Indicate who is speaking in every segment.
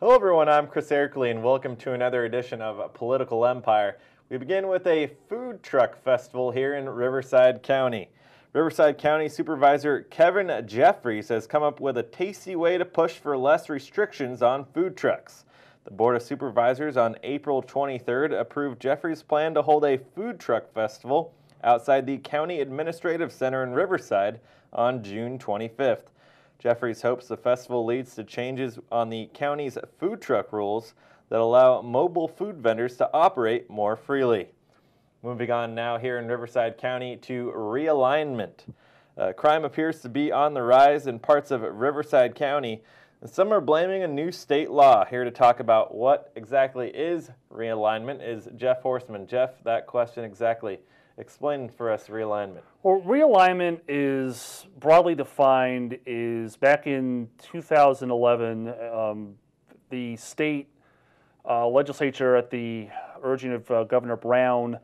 Speaker 1: Hello everyone, I'm Chris Erkley and welcome to another edition of Political Empire. We begin with a food truck festival here in Riverside County. Riverside County Supervisor Kevin Jeffries has come up with a tasty way to push for less restrictions on food trucks. The Board of Supervisors on April 23rd approved Jeffries' plan to hold a food truck festival outside the County Administrative Center in Riverside on June 25th. Jeffries hopes the festival leads to changes on the county's food truck rules that allow mobile food vendors to operate more freely. Moving on now here in Riverside County to realignment. Crime appears to be on the rise in parts of Riverside County, and some are blaming a new state law. Here to talk about what exactly is realignment is Jeff Horseman. Jeff, that question exactly. Explain for us realignment.
Speaker 2: Well, realignment is broadly defined is back in 2011, the state legislature at the urging of Governor Brown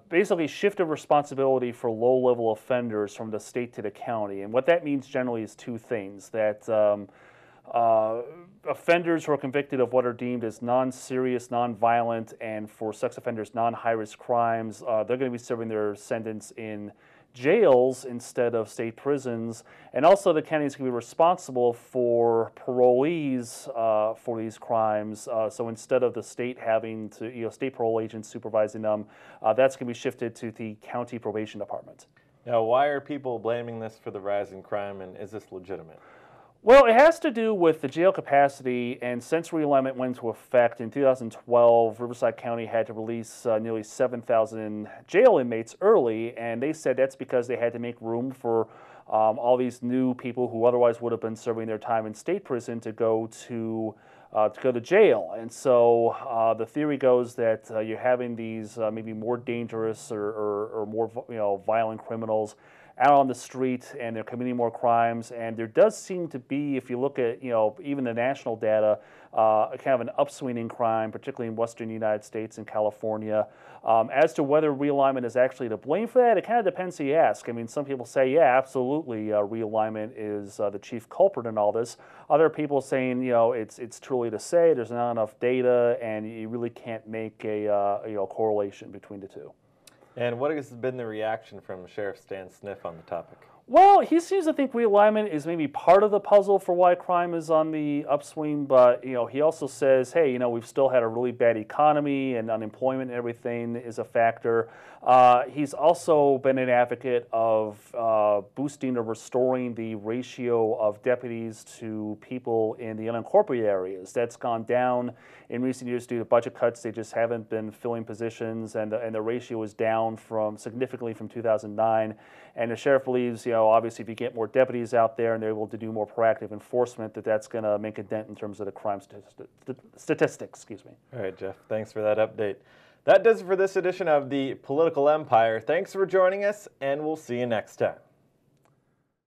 Speaker 2: basically shifted responsibility for low-level offenders from the state to the county. And what that means generally is two things, that offenders who are convicted of what are deemed as non-serious, non-violent, and for sex offenders, non-high-risk crimes, they're going to be serving their sentence in jails instead of state prisons. And also the county is going to be responsible for parolees for these crimes. So instead of the state having to, state parole agents supervising them, that's going to be shifted to the county probation department.
Speaker 1: Now, why are people blaming this for the rise in crime, and is this legitimate?
Speaker 2: Well, it has to do with the jail capacity, and since realignment went into effect in 2012, Riverside County had to release nearly 7,000 jail inmates early, and they said that's because they had to make room for all these new people who otherwise would have been serving their time in state prison to go to jail. And so the theory goes that you're having these maybe more dangerous or more violent criminals out on the street, and they're committing more crimes. And there does seem to be, if you look at even the national data, a kind of an upswing in crime, particularly in western United States and California. As to whether realignment is actually to blame for that, it kind of depends who you ask. I mean, some people say, yeah, absolutely, realignment is the chief culprit in all this. Other people saying, it's too early to say, there's not enough data, and you really can't make a correlation between the two.
Speaker 1: And what has been the reaction from Sheriff Stan Sniff on the topic?
Speaker 2: Well, he seems to think realignment is maybe part of the puzzle for why crime is on the upswing, but he also says, hey, we've still had a really bad economy and unemployment and everything is a factor. He's also been an advocate of boosting or restoring the ratio of deputies to people in the unincorporated areas. That's gone down in recent years due to budget cuts. They just haven't been filling positions, and the ratio is down significantly from 2009. And the sheriff believes, obviously if you get more deputies out there and they're able to do more proactive enforcement, that's going to make a dent in terms of the crime statistics. Excuse me.
Speaker 1: All right, Jeff, thanks for that update. That does it for this edition of the Political Empire. Thanks for joining us, and we'll see you next time.